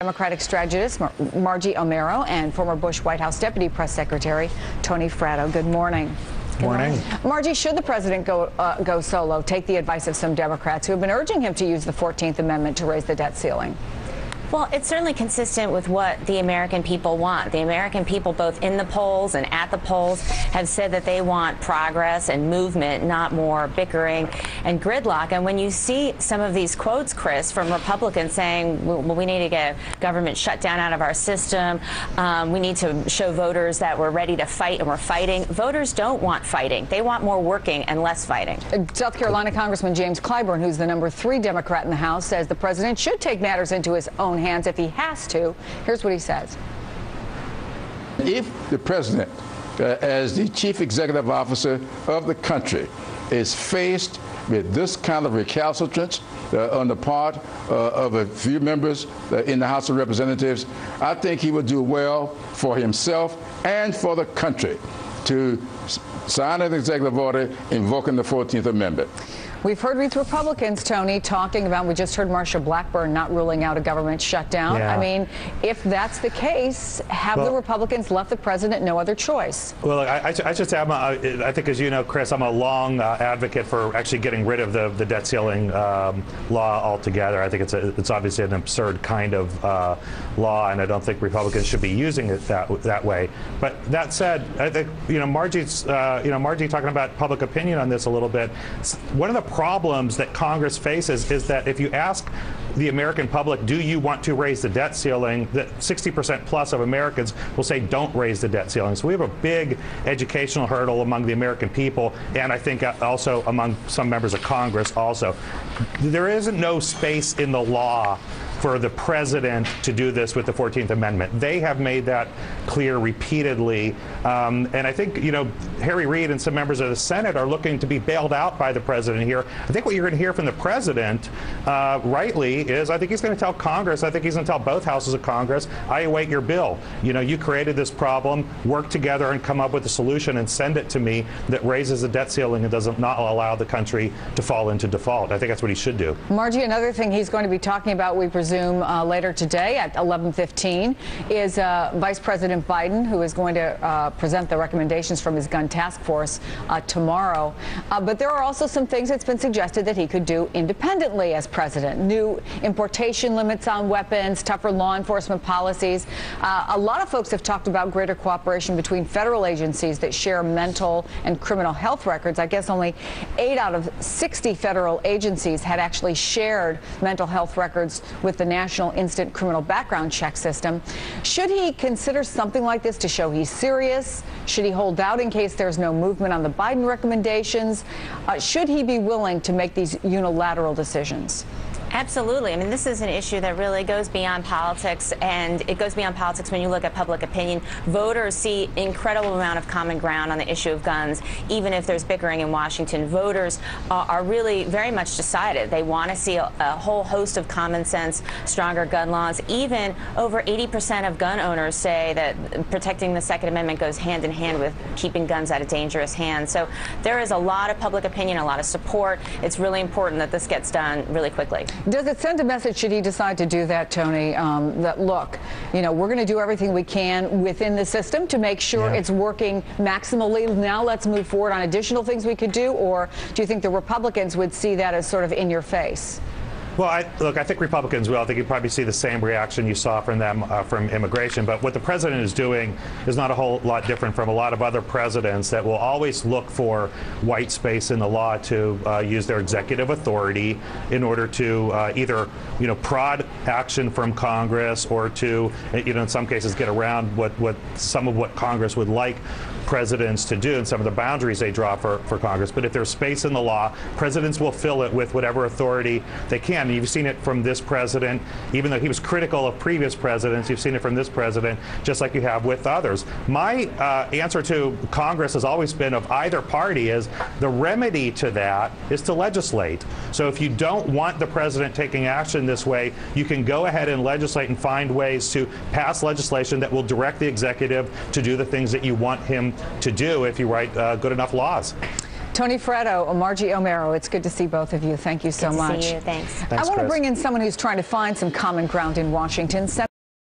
Democratic strategist Margie Omero and former Bush White House Deputy Press Secretary Tony Fratto. Good morning. Good morning. Margie, should the president go solo, take the advice of some Democrats who have been urging him to use the 14th Amendment to raise the debt ceiling? Well, it's certainly consistent with what the American people want. The American people, both in the polls and at the polls, have said that they want progress and movement, not more bickering and gridlock. And when you see some of these quotes, Chris, from Republicans saying, well, we need to get a government shutdown out of our system, we need to show voters that we're ready to fight and we're fighting. Voters don't want fighting. They want more working and less fighting. South Carolina Congressman James Clyburn, who's the #3 Democrat in the House, says the president should take matters into his own hands if he has to. Here's what he says. If the president, as the chief executive officer of the country, is faced with this kind of recalcitrance on the part of a few members in the House of Representatives, I think he would do well for himself and for the country to sign an executive order invoking the 14th Amendment. We've heard with Republicans, Tony, talking about, we just heard Marsha Blackburn not ruling out a government shutdown. Yeah. I mean, if that's the case, have the Republicans left the president no other choice? Well, I should say, I think, as you know, Chris, I'm a long advocate for actually getting rid of the debt ceiling law altogether. I think it's obviously an absurd kind of law, and I don't think Republicans should be using it that way. But that said, I think, Margie talking about public opinion on this a little bit. One of the problems that Congress faces is that if you ask the American public, do you want to raise the debt ceiling, that 60% plus of Americans will say don't raise the debt ceiling. So we have a big educational hurdle among the American people, and I think also among some members of Congress also. There isn't no space in the law for the president to do this with the 14th Amendment. They have made that clear repeatedly. And I think, Harry Reid and some members of the Senate are looking to be bailed out by the president here. I think what you're going to hear from the president, rightly, is I think he's going to tell Congress, I think he's going to tell both houses of Congress, I await your bill. You created this problem, work together and come up with a solution and send it to me that raises the debt ceiling and does not allow the country to fall into default. I think that's what he should do. Margie, another thing he's going to be talking about, we presume, later today at 11:15 is Vice President Biden, who is going to present the recommendations from his gun task force tomorrow. But there are also some things that's been suggested that he could do independently as president. New importation limits on weapons, tougher law enforcement policies. A lot of folks have talked about greater cooperation between federal agencies that share mental and criminal health records. I guess only 8 out of 60 federal agencies had actually shared mental health records with the National Instant Criminal Background Check System. Should he consider something like this to show he's serious? Should he hold out in case there's no movement on the Biden recommendations? Should he be willing to make these unilateral decisions? Absolutely. I mean, this is an issue that really goes beyond politics, and it goes beyond politics when you look at public opinion. Voters see incredible amount of common ground on the issue of guns, even if there's bickering in Washington. Voters are really very much decided. They want to see a whole host of common sense, stronger gun laws. Even over 80% of gun owners say that protecting the Second Amendment goes hand in hand with keeping guns out of dangerous hands. So there is a lot of public opinion, a lot of support. It's really important that this gets done really quickly. Does it send a message, should he decide to do that, Tony, that, look, we're going to do everything we can within the system to make sure it's working maximally. Now let's move forward on additional things we could do? Or do you think the Republicans would see that as sort of in your face? Well, I think Republicans will. I think you'd probably see the same reaction you saw from them from immigration. But what the president is doing is not a whole lot different from a lot of other presidents that will always look for white space in the law to use their executive authority in order to either, prod action from Congress or to, in some cases, get around some of what Congress would like presidents to do and some of the boundaries they draw for Congress. But if there's space in the law, presidents will fill it with whatever authority they can. And you've seen it from this president, even though he was critical of previous presidents, you've seen it from this president, just like you have with others. My answer to Congress has always been, of either party, is the remedy to that is to legislate. So if you don't want the president taking action this way, you can go ahead and legislate and find ways to pass legislation that will direct the executive to do the things that you want him to do if you write good enough laws. Tony Freddo, Margie Omero, it's good to see both of you. Thank you so much. Good to see you. Thanks. I want to Chris. bring in someone who's trying to find some common ground in Washington.